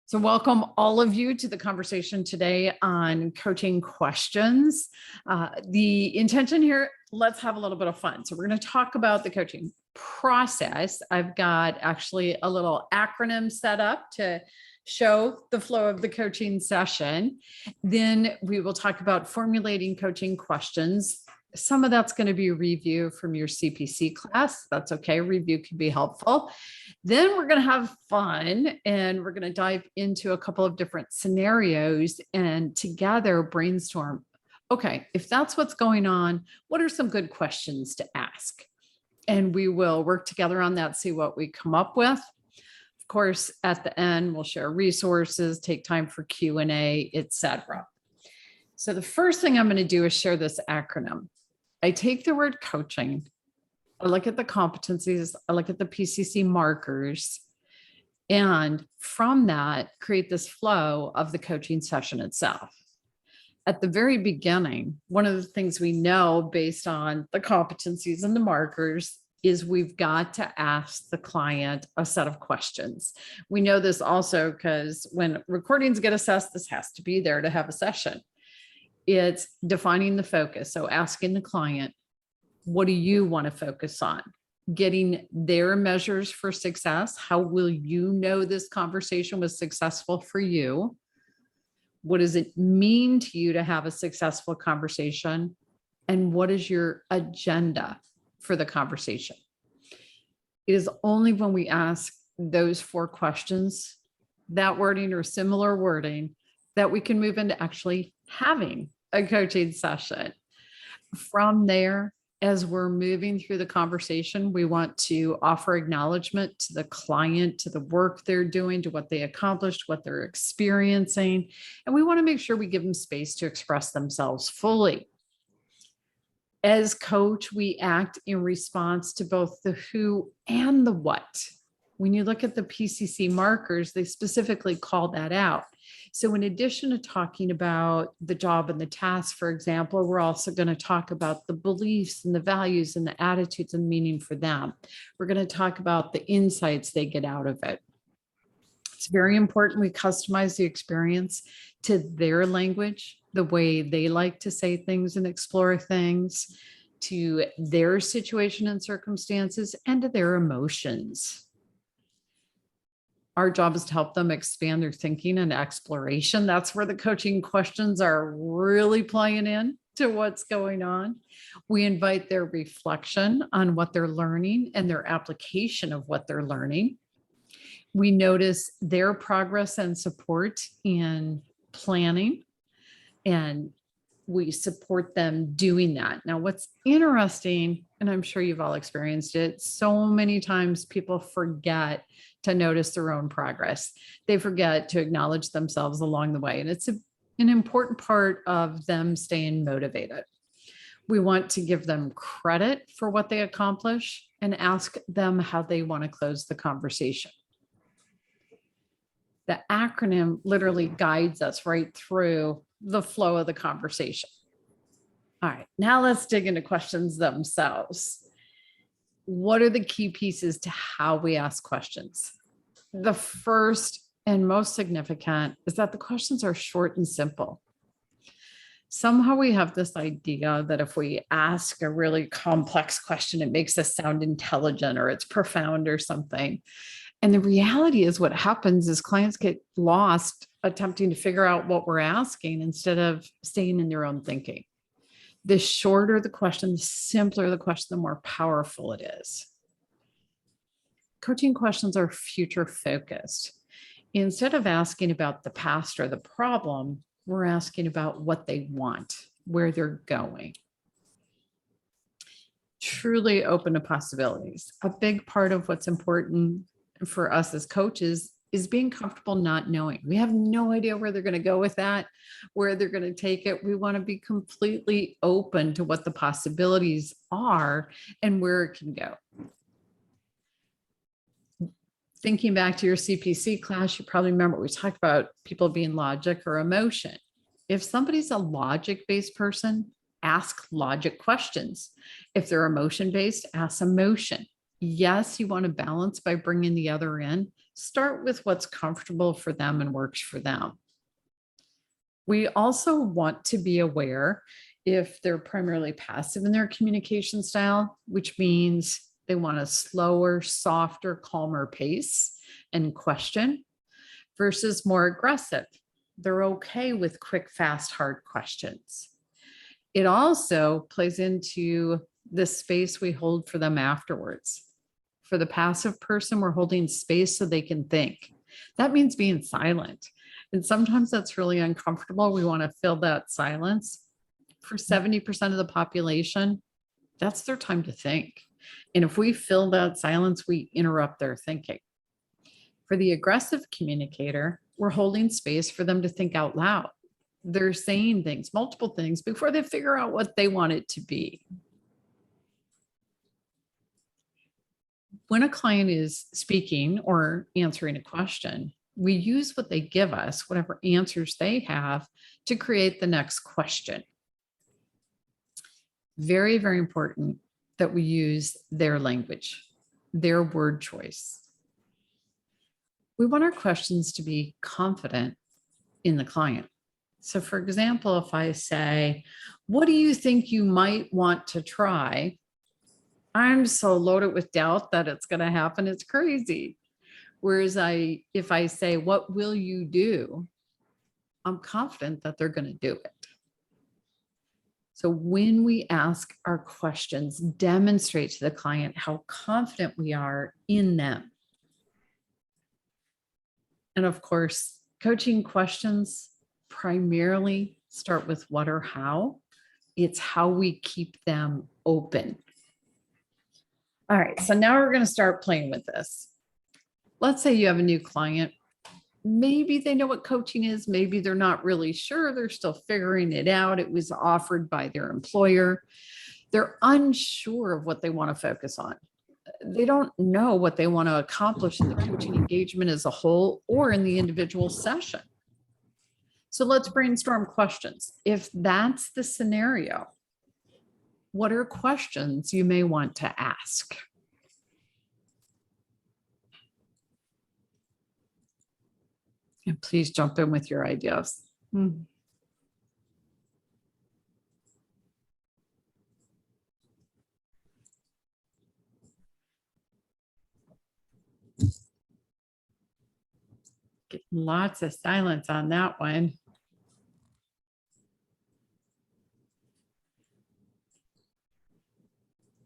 So welcome all of you to the conversation today on coaching questions. The intention here, let's have a little bit of fun. So we're going to talk about the coaching process. I've got actually a little acronym set up to show the flow of the coaching session. Then we will talk about formulating coaching questions. Some of that's going to be a review from your CPC class. That's okay. Review can be helpful. Then we're going to have fun and we're going to dive into a couple of different scenarios and together brainstorm. Okay, if that's what's going on, what are some good questions to ask? And we will work together on that, see what we come up with. Of course, at the end, we'll share resources, take time for Q&A, etc. So the first thing I'm going to do is share this acronym. I take the word coaching, I look at the competencies, I look at the PCC markers, and from that, create this flow of the coaching session itself. At the very beginning, one of the things we know based on the competencies and the markers is we've got to ask the client a set of questions. We know this also because when recordings get assessed, this has to be there to have a session. It's defining the focus. So asking the client, what do you want to focus on? Getting their measures for success. How will you know this conversation was successful for you? What does it mean to you to have a successful conversation? And what is your agenda for the conversation? It is only when we ask those 4 questions, that wording or similar wording, that we can move into actually having a coaching session. From there, as we're moving through the conversation, we want to offer acknowledgement to the client, to the work they're doing, to what they accomplished, what they're experiencing. And we want to make sure we give them space to express themselves fully. As coach, we act in response to both the who and the what. When you look at the PCC markers, they specifically call that out. So in addition to talking about the job and the task, for example, we're also going to talk about the beliefs and the values and the attitudes and meaning for them. We're going to talk about the insights they get out of it. It's very important we customize the experience to their language, the way they like to say things and explore things, to their situation and circumstances, and to their emotions. Our job is to help them expand their thinking and exploration. That's where the coaching questions are really playing in to what's going on. We invite their reflection on what they're learning and their application of what they're learning. We notice their progress and support in planning, and we support them doing that. Now, what's interesting, and I'm sure you've all experienced it, so many times people forget to notice their own progress. They forget to acknowledge themselves along the way. And it's an important part of them staying motivated. We want to give them credit for what they accomplish and ask them how they want to close the conversation. The acronym literally guides us right through the flow of the conversation. All right, now let's dig into questions themselves. What are the key pieces to how we ask questions? The first and most significant is that the questions are short and simple. Somehow we have this idea that if we ask a really complex question, it makes us sound intelligent or it's profound or something. And the reality is what happens is clients get lost attempting to figure out what we're asking instead of staying in their own thinking. The shorter the question, the simpler the question, the more powerful it is. Coaching questions are future focused. Instead of asking about the past or the problem, we're asking about what they want, where they're going. Truly open to possibilities. A big part of what's important for us as coaches is being comfortable not knowing. We have no idea where they're going to go with that, where they're going to take it. We want to be completely open to what the possibilities are and where it can go. Thinking back to your CPC class, you probably remember we talked about people being logic or emotion. If somebody's a logic-based person, ask logic questions. If they're emotion-based, ask emotion. Yes, you want to balance by bringing the other in. Start with what's comfortable for them and works for them. We also want to be aware if they're primarily passive in their communication style, which means they want a slower, softer, calmer pace and question versus more aggressive. They're okay with quick, fast, hard questions. It also plays into the space we hold for them afterwards. For the passive person, we're holding space so they can think. That means being silent. And sometimes that's really uncomfortable. We want to fill that silence. For 70% of the population, that's their time to think. And if we fill that silence, we interrupt their thinking. For the aggressive communicator, we're holding space for them to think out loud. They're saying things, multiple things, before they figure out what they want it to be. When a client is speaking or answering a question, we use what they give us, whatever answers they have, to create the next question. Very, very important that we use their language, their word choice. We want our questions to be confident in the client. So for example, if I say, what do you think you might want to try? I'm so loaded with doubt that it's going to happen. It's crazy. Whereas if I say, what will you do? I'm confident that they're going to do it. So when we ask our questions, demonstrate to the client how confident we are in them. And of course, coaching questions primarily start with what or how. It's how we keep them open. All right, so now we're going to start playing with this. Let's say you have a new client. Maybe they know what coaching is. Maybe they're not really sure. They're still figuring it out. It was offered by their employer. They're unsure of what they want to focus on. They don't know what they want to accomplish in the coaching engagement as a whole or in the individual session. So let's brainstorm questions. If that's the scenario, what are questions you may want to ask? And please jump in with your ideas. Get lots of silence on that one.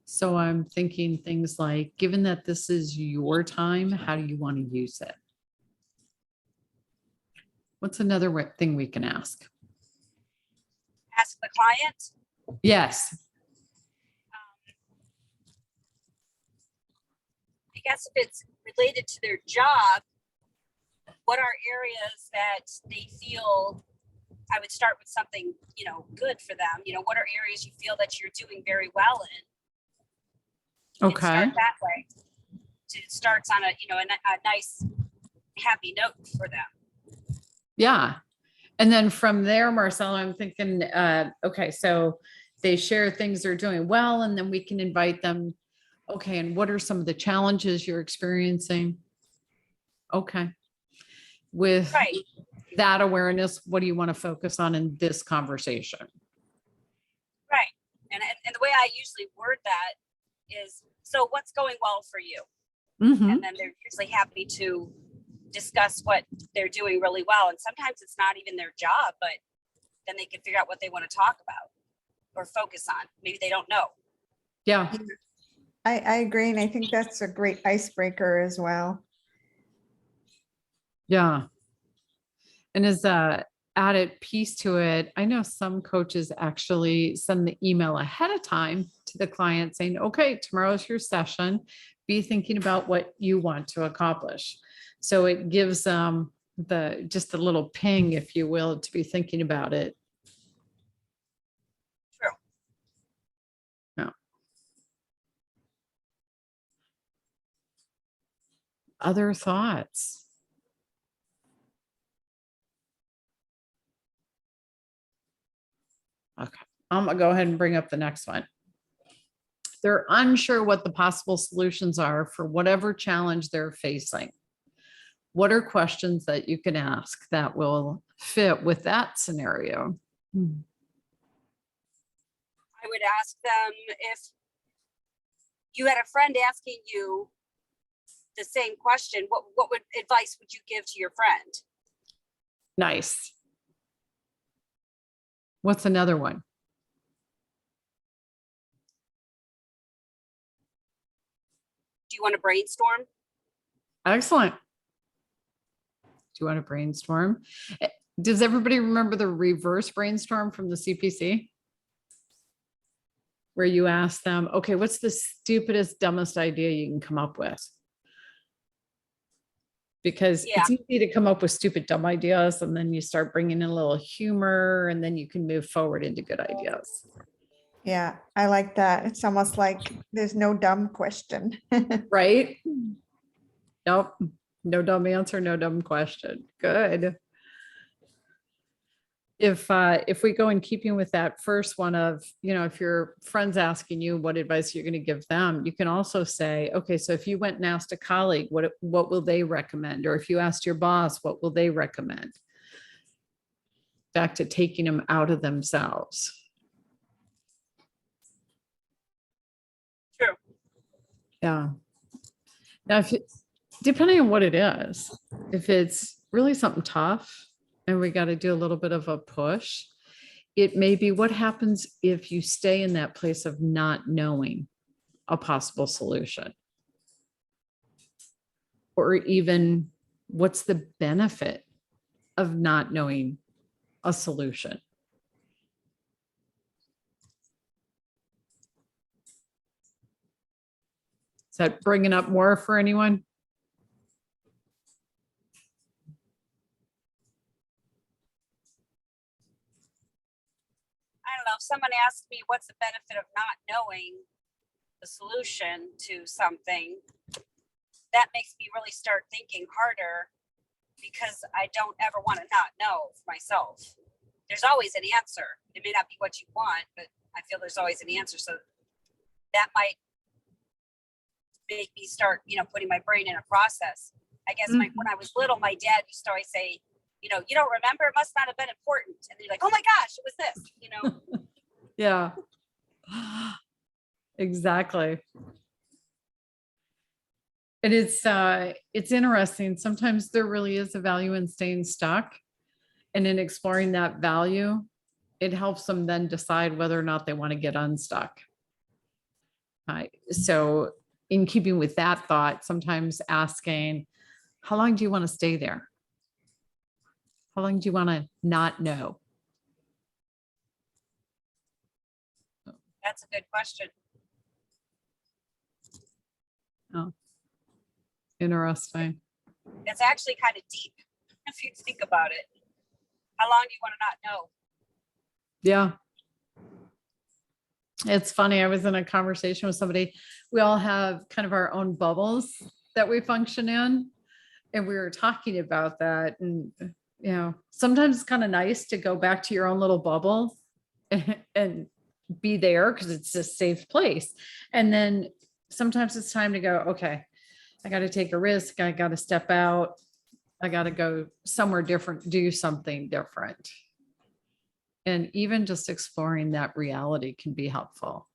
So I'm thinking things like, given that this is your time, how do you want to use it? What's another thing we can ask? Ask the client? Yes. I guess if it's related to their job, what are areas that they feel, I would start with something, good for them. What are areas you feel that you're doing very well in? Okay. And start that way. It starts on a nice, happy note for them. Yeah. And then from there, Marcella, I'm thinking, okay, so they share things they're doing well, and then we can invite them. Okay. And what are some of the challenges you're experiencing? Okay. With that awareness, what do you want to focus on in this conversation? Right. And the way I usually word that is, so what's going well for you? Mm-hmm. And then they're usually happy to discuss what they're doing really well. And sometimes it's not even their job, but then they can figure out what they want to talk about or focus on. Maybe they don't know. Yeah. I agree. And I think that's a great icebreaker as well. Yeah. And as a added piece to it, I know some coaches actually send the email ahead of time to the client saying, okay, tomorrow's your session. Be thinking about what you want to accomplish. So it gives them just a little ping, if you will, to be thinking about it. True. Yeah. Other thoughts? Okay, I'm gonna go ahead and bring up the next one. They're unsure what the possible solutions are for whatever challenge they're facing. What are questions that you can ask that will fit with that scenario? I would ask them, if you had a friend asking you the same question, what advice would you give to your friend? Nice. What's another one? Do you want to brainstorm? Excellent. Do you want to brainstorm? Does everybody remember the reverse brainstorm from the CPC? Where you ask them, okay, what's the stupidest, dumbest idea you can come up with? Because it's easy to come up with stupid, dumb ideas, and then you start bringing in a little humor, and then you can move forward into good ideas. Yeah, I like that. It's almost like there's no dumb question. Right? Nope. No dumb answer, no dumb question. Good. If we go in keeping with that first one of, if your friend's asking you what advice you're going to give them, you can also say, okay, so if you went and asked a colleague, what will they recommend? Or if you asked your boss, what will they recommend? Back to taking them out of themselves. True. Yeah. Now, depending on what it is, if it's really something tough and we got to do a little bit of a push, it may be what happens if you stay in that place of not knowing a possible solution, or even what's the benefit of not knowing a solution. Is that bringing up more for anyone? I don't know. If someone asked me what's the benefit of not knowing the solution to something, that makes me really start thinking harder, because I don't ever want to not know for myself. There's always an answer. It may not be what you want, but I feel there's always an answer. So that might make me start, putting my brain in a process. I guess when I was little, my dad used to always say, you don't remember, it must not have been important. And they're like, oh my gosh, it was this, Yeah, exactly. And it's interesting. Sometimes there really is a value in staying stuck, and in exploring that value, it helps them then decide whether or not they want to get unstuck. So in keeping with that thought, sometimes asking, how long do you want to stay there? How long do you want to not know? That's a good question. Oh, interesting. It's actually kind of deep if you think about it. How long do you want to not know? Yeah. It's funny. I was in a conversation with somebody. We all have kind of our own bubbles that we function in. And we were talking about that. And, sometimes it's kind of nice to go back to your own little bubble and be there because it's a safe place. And then sometimes it's time to go, okay, I got to take a risk. I got to step out. I got to go somewhere different, do something different. And even just exploring that reality can be helpful.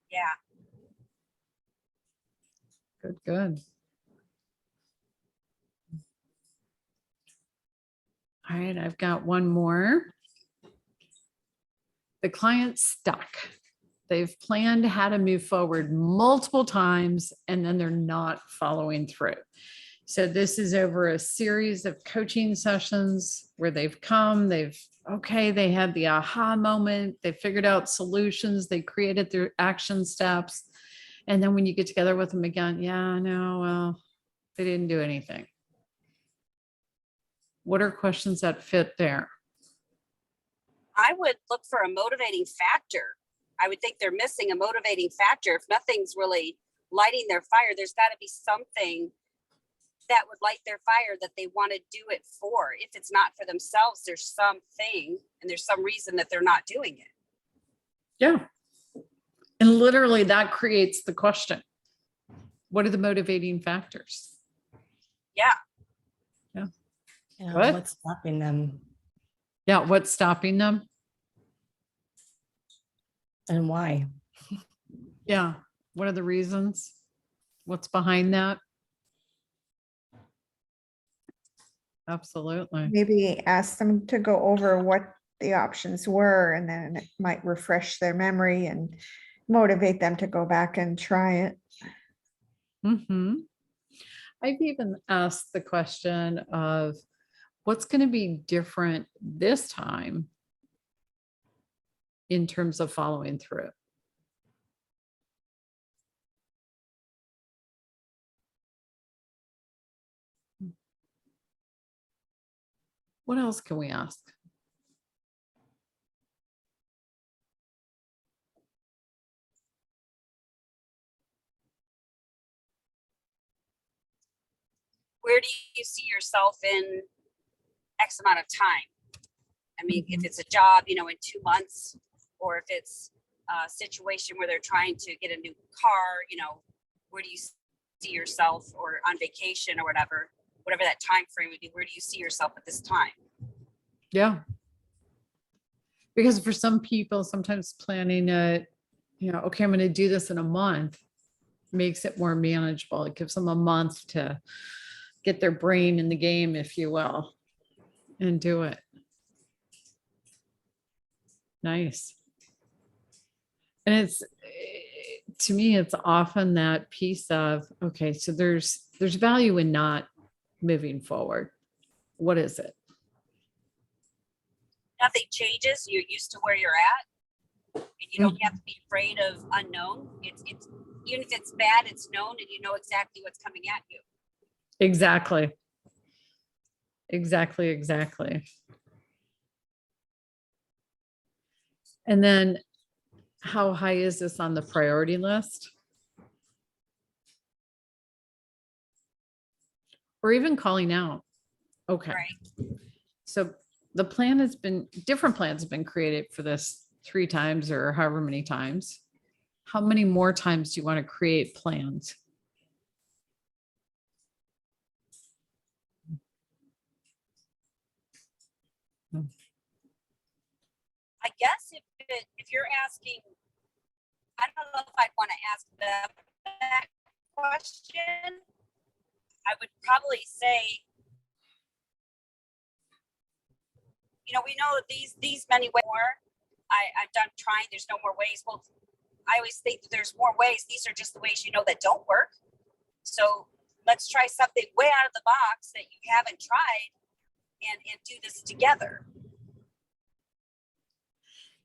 Yeah. Good, good. All right, I've got one more. The client's stuck. They've planned how to move forward multiple times, and then they're not following through. So this is over a series of coaching sessions where they've come, they had the aha moment, they figured out solutions, they created their action steps. And then when you get together with them again, well, they didn't do anything. What are questions that fit there? I would look for a motivating factor. I would think they're missing a motivating factor. If nothing's really lighting their fire, there's got to be something that would light their fire that they want to do it for. If it's not for themselves, there's something and there's some reason that they're not doing it. Yeah. And literally that creates the question. What are the motivating factors? Yeah. Yeah, Good. what's stopping them Yeah. What's stopping them? and why? Yeah. What are the reasons? What's behind that? Absolutely. Maybe ask them to go over what the options were, and then it might refresh their memory and motivate them to go back and try it. I've even asked the question of what's going to be different this time in terms of following through. What else can we ask? Where do you see yourself in X amount of time? I mean, if it's a job, in 2 months, or if it's a situation where they're trying to get a new car, where do you see yourself, or on vacation or whatever that time frame would be, where do you see yourself at this time? Yeah. Because for some people, sometimes planning it, okay, I'm going to do this in a month makes it more manageable. It gives them a month to get their brain in the game, if you will, and do it. Nice. And it's, to me, it's often that piece of, okay, so there's value in not moving forward. What is it? Nothing changes. You're used to where you're at, and you don't have to be afraid of unknown. It's even if it's bad, it's known, and you know exactly what's coming at you. Exactly. Exactly. And then how high is this on the priority list? Or even calling out. Okay. Right. So the plan has been, different plans have been created for this 3 times or however many times. How many more times do you want to create plans? I guess if you're asking, I don't know if I'd want to ask them that question. I would probably say, we know that these many ways more. I'm done trying. There's no more ways. Well, I always think that there's more ways. These are just the ways that don't work. So let's try something way out of the box that you haven't tried, and do this together.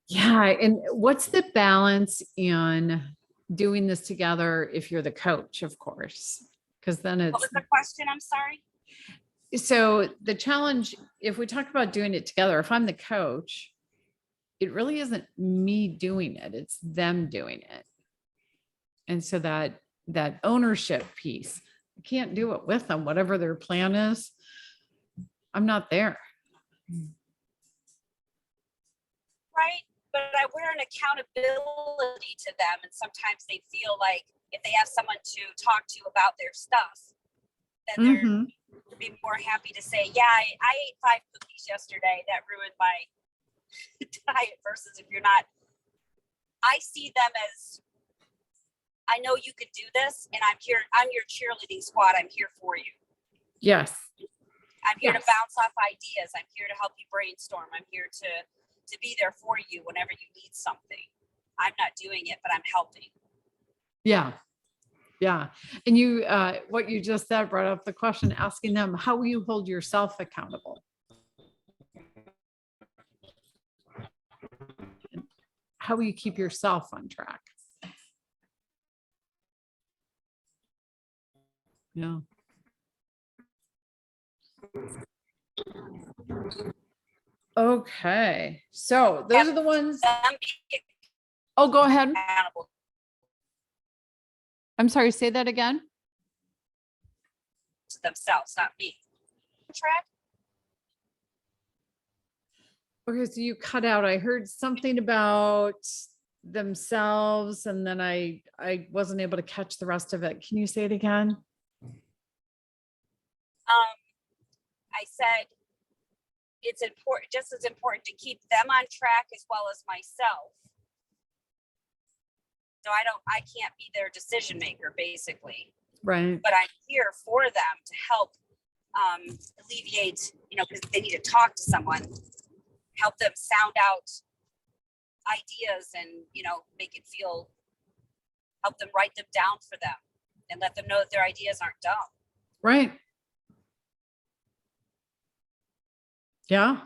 Yeah. And what's the balance in doing this together if you're the coach, of course? Because then What it's, was the question? I'm sorry. so the challenge, if we talk about doing it together, if I'm the coach, it really isn't me doing it, it's them doing it. And so that ownership piece, I can't do it with them, whatever their plan is. I'm not there. Right. But I wear an accountability to them. And sometimes they feel like if they have someone to talk to about their stuff, then they're be more happy to say, yeah, I ate 5 cookies yesterday. That ruined my diet. Versus if you're not, I see them as, I know you could do this, and I'm here. I'm your cheerleading squad. I'm here for you. Yes. I'm here to bounce off ideas. I'm here to help you brainstorm. I'm here to be there for you whenever you need something. I'm not doing it, but I'm helping. Yeah. Yeah. And you, what you just said brought up the question, asking them, how will you hold yourself accountable? How will you keep yourself on track? Yeah. Okay. So those are the ones. Oh, go ahead. Accountable I'm sorry. Say that again. to themselves, not me. Track. Okay. So you cut out. I heard something about themselves, and then I wasn't able to catch the rest of it. Can you say it again? I said it's important, just as important to keep them on track as well as myself. So I can't be their decision maker, basically, Right. but I'm here for them to help alleviate, because they need to talk to someone, help them sound out ideas and, make it feel, help them write them down for them and let them know that their ideas aren't dumb. Right. Yeah.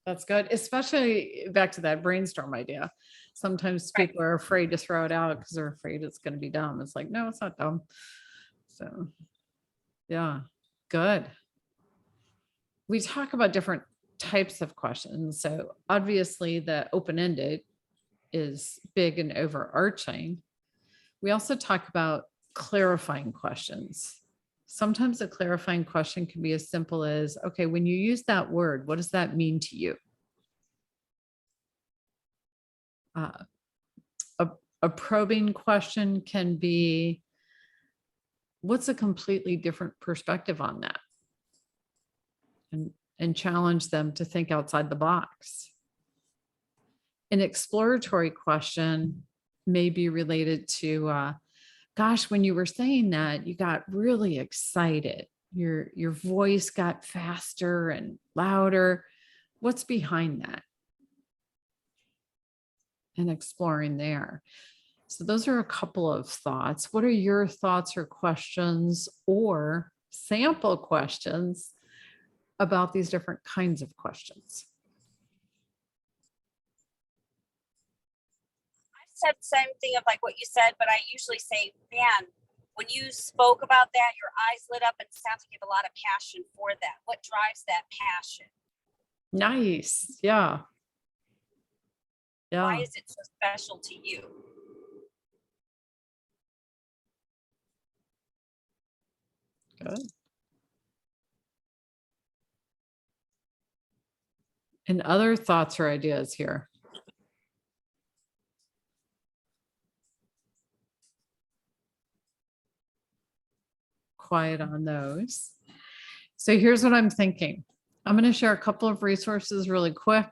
That's good. Especially back to that brainstorm idea. Sometimes Right. people are afraid to throw it out because they're afraid it's going to be dumb. It's like, no, it's not dumb. So yeah, good. We talk about different types of questions. So obviously the open-ended is big and overarching. We also talk about clarifying questions. Sometimes a clarifying question can be as simple as, okay, when you use that word, what does that mean to you? A probing question can be, what's a completely different perspective on that? And challenge them to think outside the box. An exploratory question may be related to, gosh, when you were saying that, you got really excited. Your voice got faster and louder. What's behind that? And exploring there. So those are a couple of thoughts. What are your thoughts or questions or sample questions about these different kinds of questions? I've said the same thing of like what you said, but I usually say, man, when you spoke about that, your eyes lit up and it sounds like you have a lot of passion for that. What drives that passion? Nice. Yeah. Why Yeah. is it so special to you? Good. And other thoughts or ideas here? Quiet on those. So here's what I'm thinking. I'm going to share a couple of resources really quick,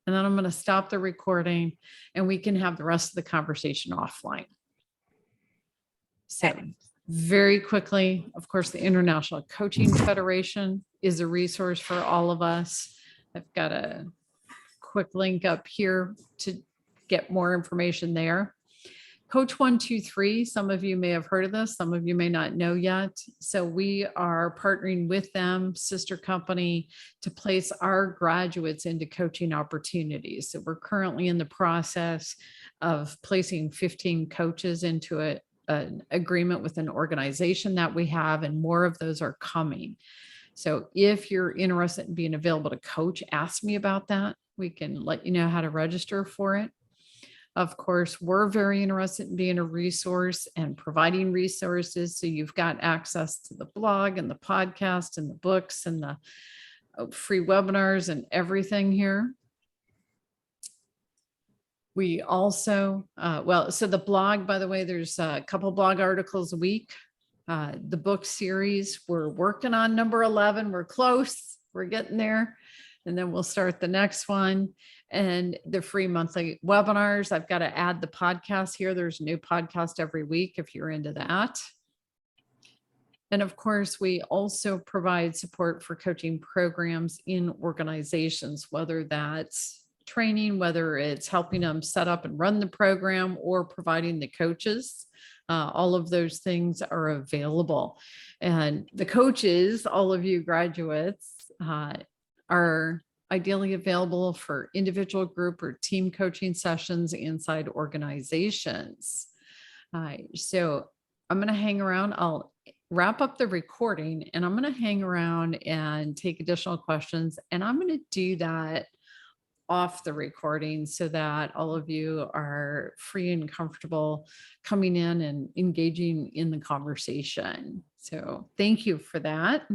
and then I'm going to stop the recording and we can have the rest of the conversation offline. So very quickly, of course, the International Coaching Federation is a resource for all of us. I've got a quick link up here to get more information there. Coach 123, some of you may have heard of this, some of you may not know yet. So we are partnering with them, sister company, to place our graduates into coaching opportunities. So we're currently in the process of placing 15 coaches into an agreement with an organization that we have, and more of those are coming. So if you're interested in being available to coach, ask me about that. We can let you know how to register for it. Of course, we're very interested in being a resource and providing resources. So you've got access to the blog and the podcast and the books and the free webinars and everything here. We also, so the blog, by the way, there's a couple blog articles a week. The book series, we're working on number 11. We're close. We're getting there. And then we'll start the next one. And the free monthly webinars. I've got to add the podcast here. There's a new podcast every week if you're into that. And of course, we also provide support for coaching programs in organizations, whether that's training, whether it's helping them set up and run the program, or providing the coaches. All of those things are available. And the coaches, all of you graduates, are ideally available for individual, group, or team coaching sessions inside organizations. So I'm going to hang around. I'll wrap up the recording and I'm going to hang around and take additional questions. And I'm going to do that off the recording so that all of you are free and comfortable coming in and engaging in the conversation. So thank you for that.